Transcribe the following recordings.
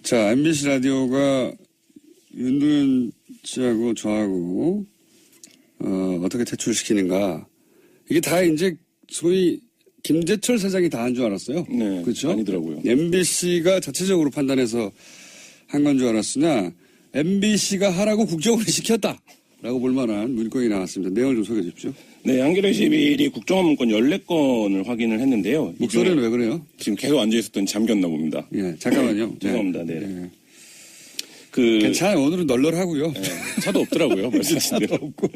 자, MBC 라디오가 윤도현 씨하고 저하고 어떻게 퇴출시키는가. 이게 다 이제 소위 김재철 사장이 다 한 줄 알았어요. 네. 그렇죠? 아니더라고요. MBC가 자체적으로 판단해서 한 건 줄 알았으나 MBC가 하라고 국정원이 시켰다라고 볼 만한 문건이 나왔습니다. 내용을 좀 소개해 주십시오. 네, 한겨레 21이 국정원 문건 14건을 확인을 했는데요. 목소리는 왜 그래요? 지금 계속 앉아있었더니 잠겼나 봅니다. 예, 잠깐만요. 죄송합니다. 네. 예. 괜찮아요. 오늘은 널널하고요. 네, 차도 없더라고요. 말씀하신 대로. 없고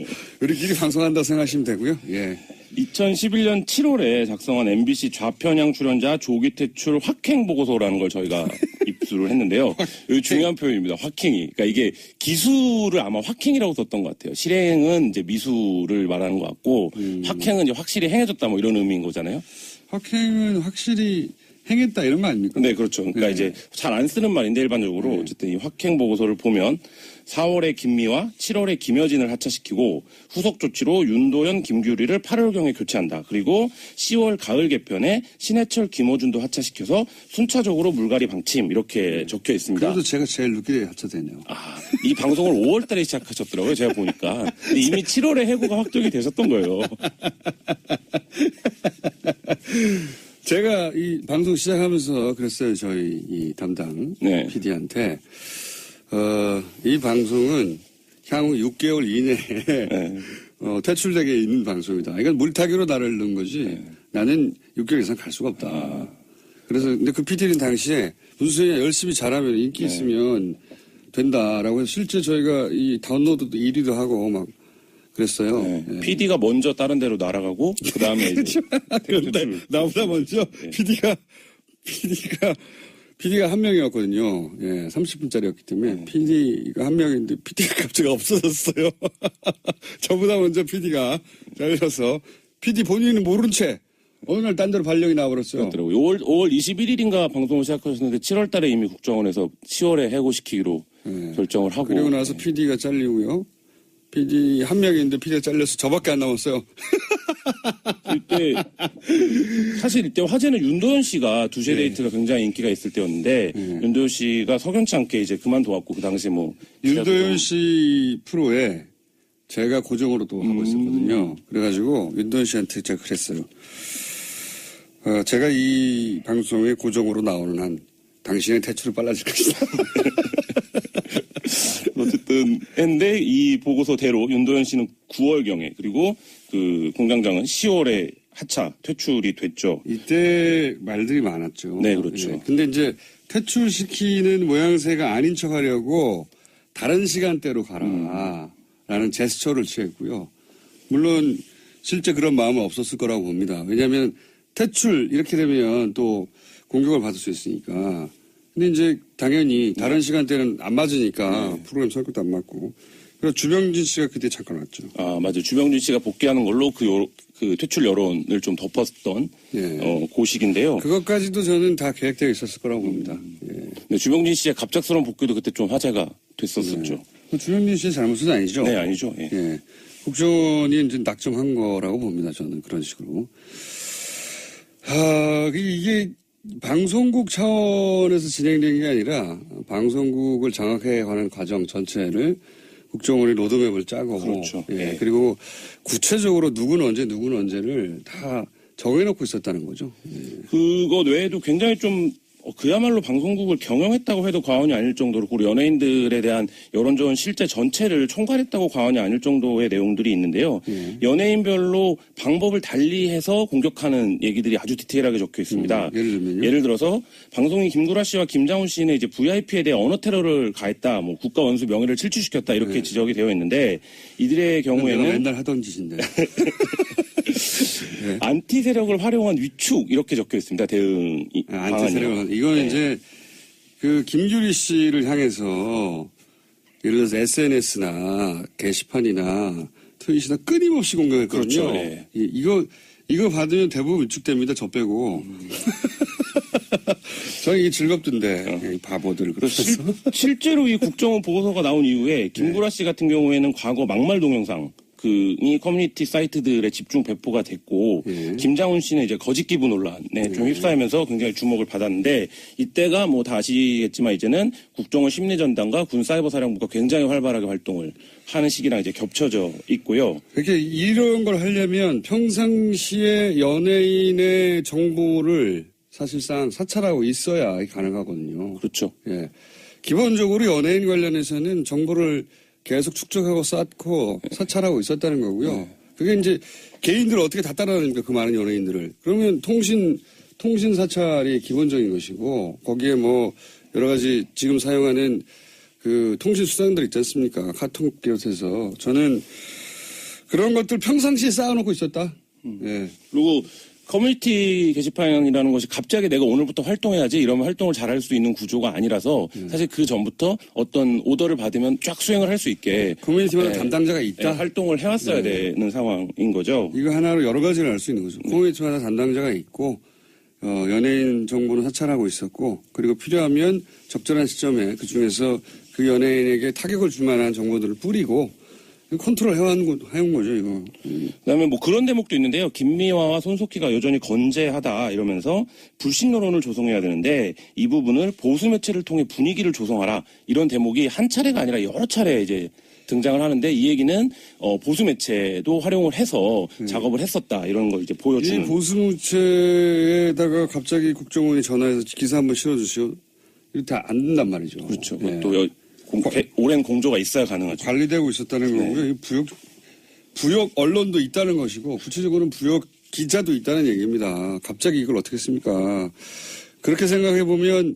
우리끼리 방송한다 생각하시면 되고요. 예. 2011년 7월에 작성한 MBC 좌편향 출연자 조기 퇴출 확행 보고서라는 걸 저희가 입수를 했는데요. 여기 중요한 표현입니다. 확행이. 그러니까 이게 기수를 아마 확행이라고 썼던 것 같아요. 실행은 이제 미수를 말하는 것 같고 확행은 이제 확실히 행해졌다 뭐 이런 의미인 거잖아요. 확행은 확실히 행했다 이런 거 아닙니까? 네, 그렇죠. 그러니까 이제 잘 안 쓰는 말인데 일반적으로 어쨌든 이 확행 보고서를 보면 4월에 김미화, 7월에 김여진을 하차시키고 후속 조치로 윤도현, 김규리를 8월경에 교체한다. 그리고 10월 가을 개편에 신해철, 김어준도 하차시켜서 순차적으로 물갈이 방침 이렇게 적혀 있습니다. 그래도 제가 제일 늦게 하차되네요. 아, 이 방송을 5월 달에 시작하셨더라고요. 제가 보니까. 근데 이미 7월에 해고가 확정이 되셨던 거예요. 제가 이 방송 시작하면서 그랬어요. 저희 이 담당 네. PD한테 이 방송은 향후 6개월 이내에 네. 퇴출되게 있는 방송이다. 이건 물타기로 나를 넣은 거지. 나는 6개월 이상 갈 수가 없다. 그래서 근데 그 PD는 당시에 무슨 소리냐 열심히 잘하면 인기 있으면 된다라고 해서 실제 저희가 이 다운로드도 1위도 하고 막 그랬어요. 네. 예. PD가 먼저 다른 데로 날아가고 그 다음에 이제 그런데 나보다 먼저 PD가 한 명이었거든요. 예, 30분짜리였기 때문에 PD가 한 명인데 PD가 갑자기 없어졌어요. 저보다 먼저 PD가 잘려서 PD 본인은 모른 채 어느 날 딴 데로 발령이 나와버렸어요. 그렇더라고요. 5월 21일인가 방송을 시작하셨는데 7월 달에 이미 국정원에서 10월에 해고시키기로 결정을 하고. 그리고 나서 PD가 잘리고요. PD 한 명인데 PD가 잘려서 저밖에 안 남았어요. 이때 사실 이때 화제는 윤도현 씨가 두세 데이트가 굉장히 인기가 있을 때였는데 윤도현 씨가 석연치 않게 이제 그만둬왔고 그 당시에 뭐 윤도현 씨 프로에 제가 고정으로 또 하고 있었거든요. 그래가지고 윤도현 씨한테 제가 그랬어요. 제가 이 방송에 고정으로 나오는 한 당신의 퇴출이 빨라질 것이다. 어쨌든 했는데 이 보고서대로 윤도현 씨는 9월경에 그리고 그 공장장은 10월에 하차 퇴출이 됐죠. 이때 말들이 많았죠. 네, 그렇죠. 예. 근데 이제 퇴출시키는 모양새가 아닌 척 하려고 다른 시간대로 가라. 라는 제스처를 취했고요. 물론 실제 그런 마음은 없었을 거라고 봅니다. 왜냐하면 퇴출 이렇게 되면 또 공격을 받을 수 있으니까. 근데 이제 당연히 다른 시간대는 안 맞으니까 프로그램 성격도 안 맞고. 그래서 주병진 씨가 그때 잠깐 왔죠. 아, 맞아요. 주병진 씨가 복귀하는 걸로 그 퇴출 여론을 좀 덮었던 그 시기인데요. 그것까지도 저는 다 계획되어 있었을 거라고 봅니다. 네, 주병진 씨의 갑작스러운 복귀도 그때 좀 화제가 됐었었죠. 네. 주병진 씨의 잘못은 아니죠. 네, 아니죠. 예. 예. 국정원이 이제 낙점한 거라고 봅니다. 저는 그런 식으로. 이게 방송국 차원에서 진행된 게 아니라 방송국을 장악해 가는 과정 전체를 국정원이 로드맵을 짜고 그렇죠. 예. 그리고 구체적으로 누구는 언제를 다 정해놓고 있었다는 거죠. 예. 그것 외에도 굉장히 좀 그야말로 방송국을 경영했다고 해도 과언이 아닐 정도로 그리고 연예인들에 대한 여론조원 실제 전체를 총괄했다고 과언이 아닐 정도의 내용들이 있는데요. 연예인별로 방법을 달리해서 공격하는 얘기들이 아주 디테일하게 적혀 있습니다. 예를 들면요? 예를 들어서 방송인 김구라 씨와 김장훈 씨는 이제 VIP에 대해 언어 테러를 가했다, 뭐 국가 원수 명예를 침취시켰다 이렇게 지적이 되어 있는데 이들의 경우에는 내가 맨날 하던 짓인데. 네. 안티 세력을 활용한 위축 이렇게 적혀 있습니다. 대응 안티 세력을 이거는 이제 그 김규리 씨를 향해서 예를 들어서 SNS나 게시판이나 트윗이나 끊임없이 공격했거든요. 그렇죠. 네. 이거 받으면 대부분 위축됩니다. 저 빼고. 저는 이게 즐겁던데 이 바보들 그래서 실제로 이 국정원 보고서가 나온 이후에 김구라 씨 같은 경우에는 과거 막말 동영상 이 커뮤니티 사이트들에 집중 배포가 됐고 김장훈 씨는 이제 거짓 기부 논란에 좀 휩싸이면서 굉장히 주목을 받았는데 이때가 뭐 다 아시겠지만 이제는 국정원 심리전단과 군사이버사령부가 굉장히 활발하게 활동을 하는 시기랑 이제 겹쳐져 있고요. 그렇게 이런 걸 하려면 평상시에 연예인의 정보를 사실상 사찰하고 있어야 가능하거든요. 그렇죠. 예. 기본적으로 연예인 관련해서는 정보를 계속 축적하고 쌓고 사찰하고 있었다는 거고요. 그게 이제 개인들을 어떻게 다 따라다닙니까? 그 많은 연예인들을. 그러면 통신 사찰이 기본적인 것이고 거기에 뭐 여러 가지 지금 사용하는 그 통신 수단들 있지 않습니까? 카톡 비롯해서 저는 그런 것들 평상시에 쌓아놓고 있었다. 예. 그리고 커뮤니티 게시판이라는 것이 갑자기 내가 오늘부터 활동해야지 이러면 활동을 잘할 수 있는 구조가 아니라서 사실 그 전부터 어떤 오더를 받으면 쫙 수행을 할 수 있게 커뮤니티마다 담당자가 있다. 활동을 해왔어야 되는 상황인 거죠. 이거 하나로 여러 가지를 알 수 있는 거죠. 커뮤니티마다 담당자가 있고 연예인 정보는 사찰하고 있었고 그리고 필요하면 적절한 시점에 그중에서 그 연예인에게 타격을 줄 만한 정보들을 뿌리고 컨트롤 해온 거죠, 이거. 그다음에 뭐 그런 대목도 있는데요. 김미화와 손석희가 여전히 건재하다 이러면서 불신 여론을 조성해야 되는데 이 부분을 보수 매체를 통해 분위기를 조성하라 이런 대목이 한 차례가 아니라 여러 차례 이제 등장을 하는데 이 얘기는 보수 매체도 활용을 해서 작업을 했었다 이런 걸 이제 보여주는. 이 보수 매체에다가 갑자기 국정원이 전화해서 기사 한번 실어주시오. 이렇게 안 된단 말이죠. 그렇죠. 예. 또 오랜 공조가 있어야 가능하죠. 관리되고 있었다는 거고요. 이 부역 언론도 있다는 것이고 구체적으로는 부역 기자도 있다는 얘기입니다. 갑자기 이걸 어떻게 했습니까? 그렇게 생각해 보면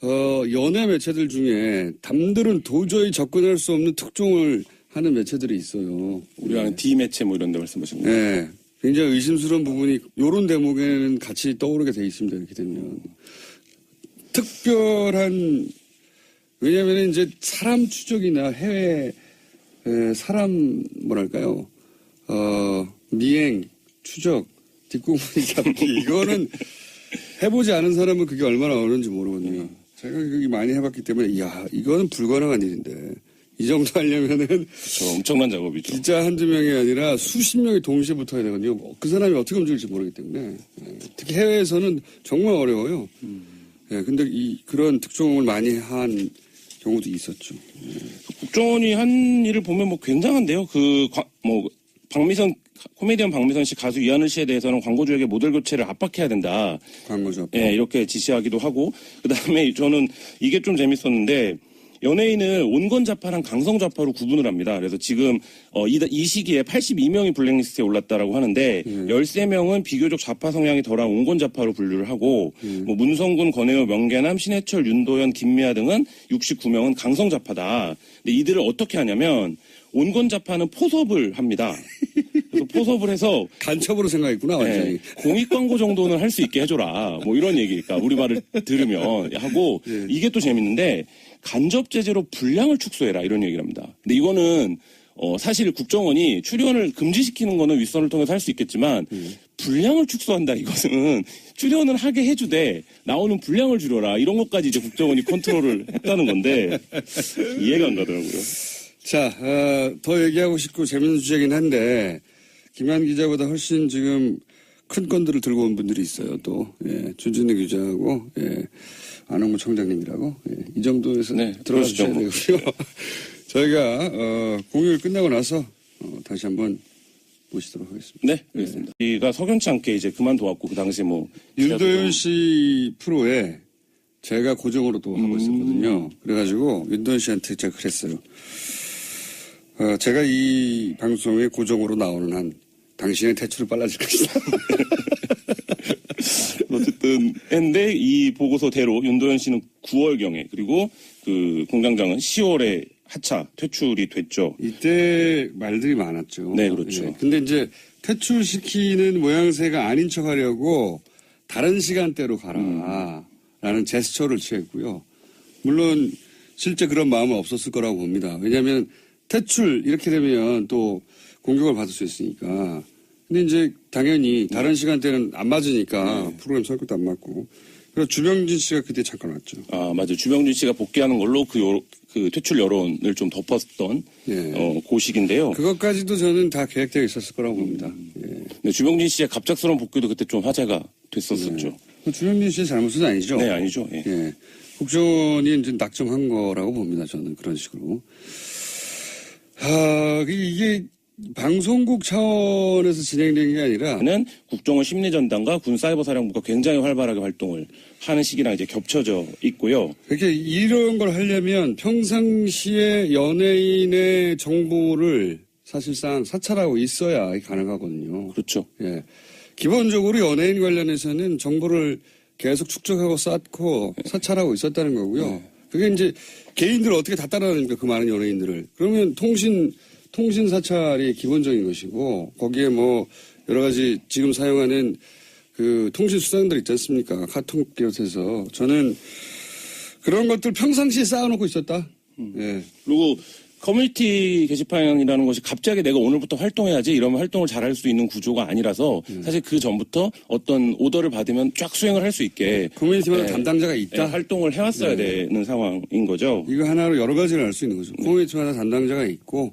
연예 매체들 중에 남들은 도저히 접근할 수 없는 특종을 하는 매체들이 있어요. 우리가 아는 D 매체 뭐 이런 데 말씀하신 거예요. 네. 굉장히 의심스러운 부분이 이런 대목에는 같이 떠오르게 돼 있습니다. 이렇게 되면 특별한 왜냐하면 이제 사람 추적이나 해외 사람 미행 추적 뒷공무니 잡기 이거는 해보지 않은 사람은 그게 얼마나 어려운지 모르거든요. 제가 그게 많이 해봤기 때문에 이거는 불가능한 일인데 이 정도 하려면은 엄청난 작업이죠. 기자 한두 명이 아니라 수십 명이 동시에 붙어야 되거든요. 그 사람이 어떻게 움직일지 모르기 때문에 특히 해외에서는 정말 어려워요. 근데 그런 특종을 많이 한 경우도 있었죠. 국정원이 한 일을 보면 뭐 굉장한데요. 코미디언 박미선 씨, 가수 이하늘 씨에 대해서는 광고주에게 모델 교체를 압박해야 된다. 광고주. 예, 이렇게 지시하기도 하고. 그다음에 저는 이게 좀 재밌었는데 연예인을 온건좌파랑 강성좌파로 구분을 합니다. 그래서 지금 이 시기에 82명이 블랙리스트에 올랐다라고 하는데 13명은 비교적 좌파 성향이 덜한 온건좌파로 분류를 하고 뭐 문성군, 권혜요, 명계남, 신해철, 윤도현, 김미아 등은 69명은 강성좌파다. 근데 이들을 어떻게 하냐면 온건좌파는 포섭을 합니다. 그래서 포섭을 해서 간첩으로 생각했구나 완전히. 공익 광고 정도는 할 수 있게 해줘라. 뭐 이런 얘기니까 우리 말을 들으면 하고 이게 또 재밌는데 간접 제재로 분량을 축소해라 이런 얘기를 합니다. 근데 이거는 사실 국정원이 출연을 금지시키는 거는 윗선을 통해서 할 수 있겠지만 분량을 축소한다 이것은 출연을 하게 해주되 나오는 분량을 줄여라 이런 것까지 이제 국정원이 컨트롤을 했다는 건데 이해가 안 가더라고요. 자, 더 얘기하고 싶고 재밌는 주제긴 한데 김한 기자보다 훨씬 지금 큰 건들을 들고 온 분들이 있어요. 또 준진우 기자하고 안홍무 청장님이라고 이 정도에서 들어가 주셔야 되고요. 저희가 공휴일 끝나고 나서 다시 한번 모시도록 하겠습니다. 네, 알겠습니다. 우리가 석연치 않게 이제 그만둬왔고 그 당시 뭐 윤도현 씨 프로에 제가 고정으로 또 하고 있었거든요. 그래가지고 윤도현 씨한테 제가 그랬어요. 제가 이 방송에 고정으로 나오는 한 당신의 대출이 빨라질 것이다. 어쨌든 했는데 이 보고서대로 윤도현 씨는 9월경에 그리고 그 공장장은 10월에 하차 퇴출이 됐죠. 이때 말들이 많았죠. 네, 그렇죠. 근데 이제 퇴출시키는 모양새가 아닌 척 하려고 다른 시간대로 가라 라는 제스처를 취했고요. 물론 실제 그런 마음은 없었을 거라고 봅니다. 왜냐하면 퇴출 이렇게 되면 또 공격을 받을 수 있으니까. 근데 이제 당연히 다른 시간대는 안 맞으니까 프로그램 성격도 안 맞고. 그래서 주병진 씨가 그때 잠깐 왔죠. 아, 맞아요. 주병진 씨가 복귀하는 걸로 그 퇴출 여론을 좀 덮었던 예. 고식인데요. 그것까지도 저는 다 계획되어 있었을 거라고 봅니다. 예. 네, 주병진 씨의 갑작스러운 복귀도 그때 좀 화제가 됐었었죠. 주명진 씨의 잘못은 아니죠? 네, 아니죠. 예. 예. 국정원이 이제 낙점한 거라고 봅니다. 저는 그런 식으로. 이게 방송국 차원에서 진행된 게 아니라 는 국정원 심리전단과 군사이버사령부가 굉장히 활발하게 활동을 하는 시기랑 이제 겹쳐져 있고요. 이렇게 이런 걸 하려면 평상시에 연예인의 정보를 사실상 사찰하고 있어야 가능하거든요. 그렇죠. 예. 기본적으로 연예인 관련해서는 정보를 계속 축적하고 쌓고 사찰하고 있었다는 거고요. 그게 이제 개인들을 어떻게 다 따라다니까 그 많은 연예인들을. 그러면 통신 사찰이 기본적인 것이고 거기에 뭐 여러 가지 지금 사용하는 그 통신 수단들 있지 않습니까? 카톡 비롯해서 저는 그런 것들 평상시에 쌓아놓고 있었다. 예. 그리고 커뮤니티 게시판이라는 것이 갑자기 내가 오늘부터 활동해야지 이러면 활동을 잘할 수 있는 구조가 아니라서 사실 그 전부터 어떤 오더를 받으면 쫙 수행을 할 수 있게 커뮤니티마다 담당자가 있다. 활동을 해왔어야 되는 상황인 거죠. 이거 하나로 여러 가지를 알 수 있는 거죠. 커뮤니티마다 담당자가 있고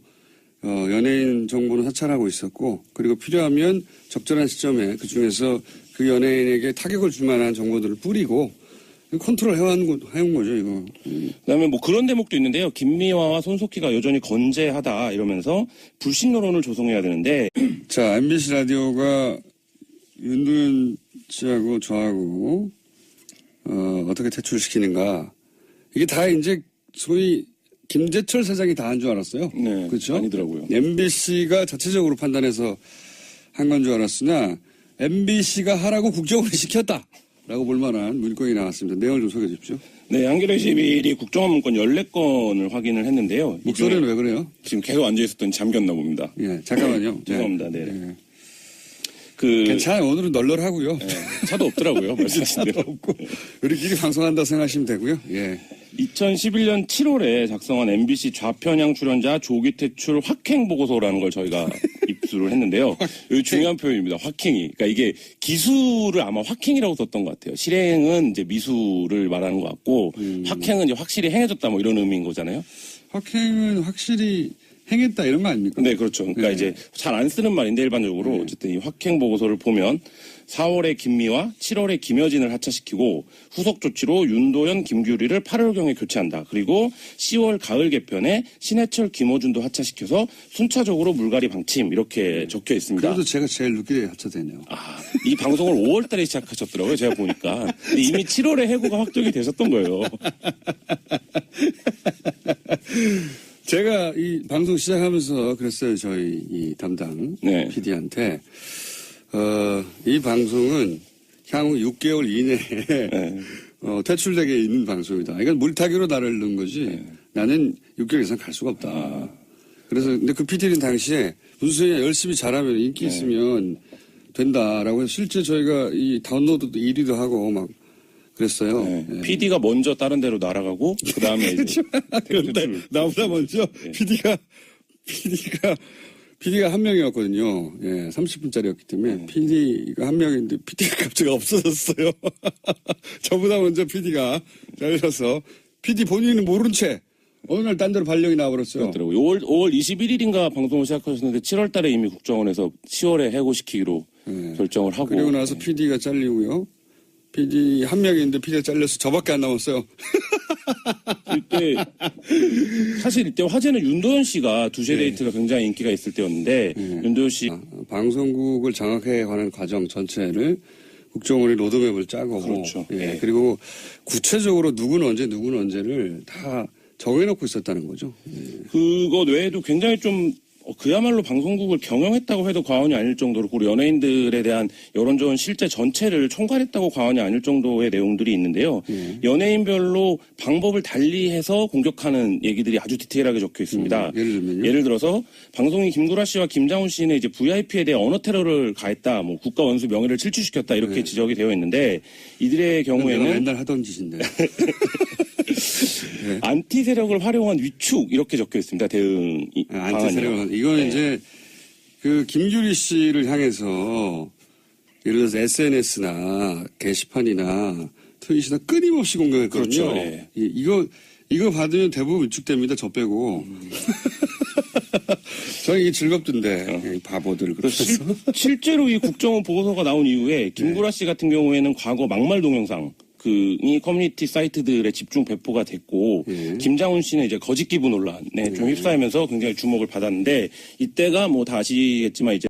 연예인 정보는 사찰하고 있었고 그리고 필요하면 적절한 시점에 그중에서 그 연예인에게 타격을 줄 만한 정보들을 뿌리고 컨트롤 해온 거죠, 이거. 그다음에 뭐 그런 대목도 있는데요. 김미화와 손석희가 여전히 건재하다 이러면서 불신 여론을 조성해야 되는데 자, MBC 라디오가 윤도현 씨하고 저하고 어떻게 퇴출시키는가. 이게 다 이제 소위 김재철 사장이 다 한 줄 알았어요. 네, 그렇죠? 아니더라고요. MBC가 자체적으로 판단해서 한 건 줄 알았으나 MBC가 하라고 국정원이 시켰다. 라고 볼 만한 문건이 나왔습니다. 내용을 좀 소개해 주십시오. 네, 한겨레 21이 국정원 문건 14건을 확인을 했는데요. 목소리는 왜 그래요? 지금 계속 앉아있었더니 잠겼나 봅니다. 예, 잠깐만요. 죄송합니다. 네. 예. 그 괜찮아요. 오늘은 널널하고요. 차도 없더라고요. 말씀하신 대로. 없고 우리끼리 방송한다 생각하시면 되고요. 예. 2011년 7월에 작성한 MBC 좌편향 출연자 조기 퇴출 확행 보고서라는 걸 저희가 입수를 했는데요. 여기 중요한 표현입니다. 확행이. 그러니까 이게 기수를 아마 확행이라고 썼던 것 같아요. 실행은 이제 미수를 말하는 것 같고 확행은 이제 확실히 행해졌다 뭐 이런 의미인 거잖아요. 확행은 확실히 행했다 이런 거 아닙니까? 네, 그렇죠. 그러니까 네. 이제 잘 안 쓰는 말인데 일반적으로 어쨌든 이 확행 보고서를 보면 4월에 김미화, 7월에 김여진을 하차시키고 후속 조치로 윤도현, 김규리를 8월경에 교체한다. 그리고 10월 가을 개편에 신해철, 김어준도 하차시켜서 순차적으로 물갈이 방침 이렇게 적혀 있습니다. 그래도 제가 제일 늦게 하차되네요. 이 방송을 5월 달에 시작하셨더라고요. 제가 보니까. 근데 이미 7월에 해고가 확정이 되셨던 거예요. 제가 이 방송 시작하면서 그랬어요. 저희 이 담당 네. PD한테 이 방송은 향후 6개월 이내에 퇴출되게 있는 방송이다. 이건 물타기로 나를 넣은 거지. 나는 6개월 이상 갈 수가 없다. 그래서 근데 그 PD는 당시에 문수영이 열심히 잘하면 인기 있으면 된다라고 해서 실제 저희가 이 다운로드도 1위도 하고 막 그랬어요. 네. 예. PD가 먼저 다른 데로 날아가고 그다음에 이제 그런데 나보다 먼저 PD가 한 명이었거든요. 예, 30분짜리였기 때문에 PD가 한 명인데 PD가 갑자기 없어졌어요. 저보다 먼저 PD가 잘려서 PD 본인은 모른 채 어느 날 딴 데로 발령이 나와버렸어요. 그렇더라고요. 5월 21일인가 방송을 시작하셨는데 7월 달에 이미 국정원에서 10월에 해고시키기로 결정을 하고. 그리고 나서 PD가 잘리고요. PD 한 명인데 PD가 잘려서 저밖에 안 남았어요. 이때 사실 이때 화제는 윤도현 씨가 두세 데이트가 굉장히 인기가 있을 때였는데 윤도현 씨 방송국을 장악해 가는 과정 전체를 국정원이 로드맵을 짜고 그렇죠. 예. 예. 그리고 구체적으로 누구는 언제를 다 정해놓고 있었다는 거죠. 예. 그것 외에도 굉장히 좀 그야말로 방송국을 경영했다고 해도 과언이 아닐 정도로 그리고 연예인들에 대한 여론조원 실제 전체를 총괄했다고 과언이 아닐 정도의 내용들이 있는데요. 연예인별로 방법을 달리해서 공격하는 얘기들이 아주 디테일하게 적혀 있습니다. 예를 들면요? 예를 들어서 방송인 김구라 씨와 김장훈 씨는 이제 VIP에 대해 언어 테러를 가했다, 뭐 국가 원수 명예를 침취시켰다 이렇게 지적이 되어 있는데 이들의 내가 경우에는 맨날 하던 짓인데. 안티 세력을 활용한 위축 이렇게 적혀 있습니다. 대응 안티 세력을 이건 이제 그 김규리 씨를 향해서 예를 들어서 SNS나 게시판이나 트윗이나 끊임없이 공격했거든요. 그렇죠. 예. 이거 이거 받으면 대부분 위축됩니다. 저 빼고. 저는 이게 즐겁던데 이 바보들 그래서 실제로 이 국정원 보고서가 나온 이후에 김구라 씨 같은 경우에는 과거 막말 동영상 이 커뮤니티 사이트들에 집중 배포가 됐고 김장훈 씨는 이제 거짓 기부 논란에 좀 휩싸이면서 굉장히 주목을 받았는데 이때가 뭐 다 아시겠지만 이제